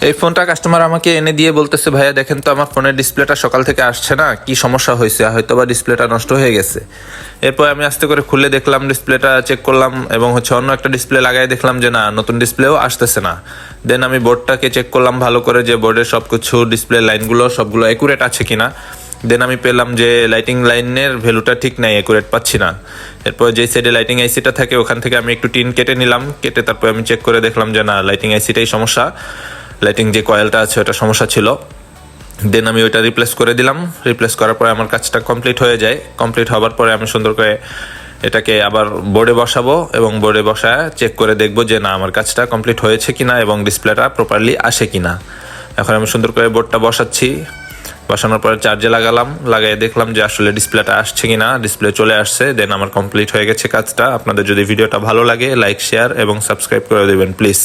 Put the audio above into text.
এই ফোনটা কাস্টমার আমাকে এনে দিয়ে বলতেছে, ভাইয়া দেখেন তো আমার ফোনের ডিসপ্লেটা সকাল থেকে আসছে না, কি সমস্যা হয়েছে, হয়তো বা ডিসপ্লেটা নষ্ট হয়ে গেছে। এরপর আমি আস্তে করে খুলে দেখলাম, ডিসপ্লেটা চেক করলাম এবং অন্য একটা ডিসপ্লে লাগাই দেখলাম যে না, নতুন ডিসপ্লেও আসতেছে না। দেন আমি বোর্ডটাকে চেক করলাম ভালো করে, যে বোর্ডের সব কিছু ডিসপ্লে লাইনগুলো সবগুলো অ্যাকুরেট আছে কিনা। দেন আমি পেলাম যে লাইটিং লাইনের ভ্যালুটা ঠিক নাই, অ্যাকুরেট পাচ্ছি না। এরপর যে সাইডে লাইটিং আইসিটা থাকে ওখান থেকে আমি একটু টিন কেটে নিলাম, কেটে তারপর আমি চেক করে দেখলাম যে না, লাইটিং আইসিটাই সমস্যা, লাইটিং যে কয়েলটা আছে ওটা সমস্যা ছিল। দেন আমি ওইটা রিপ্লেস করে দিলাম। রিপ্লেস করার পরে আমার কাজটা কমপ্লিট হয়ে যায়। কমপ্লিট হওয়ার পরে আমি সুন্দর করে এটাকে আবার বোর্ডে বসাবো এবং বোর্ডে বসায় চেক করে দেখবো যে না, আমার কাজটা কমপ্লিট হয়েছে কিনা এবং ডিসপ্লেটা প্রপারলি আসে কিনা। এখন আমি সুন্দর করে বোর্ডটা বসাচ্ছি। বসানোর পরে চার্জে লাগালাম, লাগাই দেখলাম যে আসলে ডিসপ্লেটা আসছে কিনা। ডিসপ্লে চলে আসছে। দেন আমার কমপ্লিট হয়ে গেছে কাজটা। আপনাদের যদি ভিডিওটা ভালো লাগে, লাইক, শেয়ার এবং সাবস্ক্রাইব করে দেবেন প্লিজ।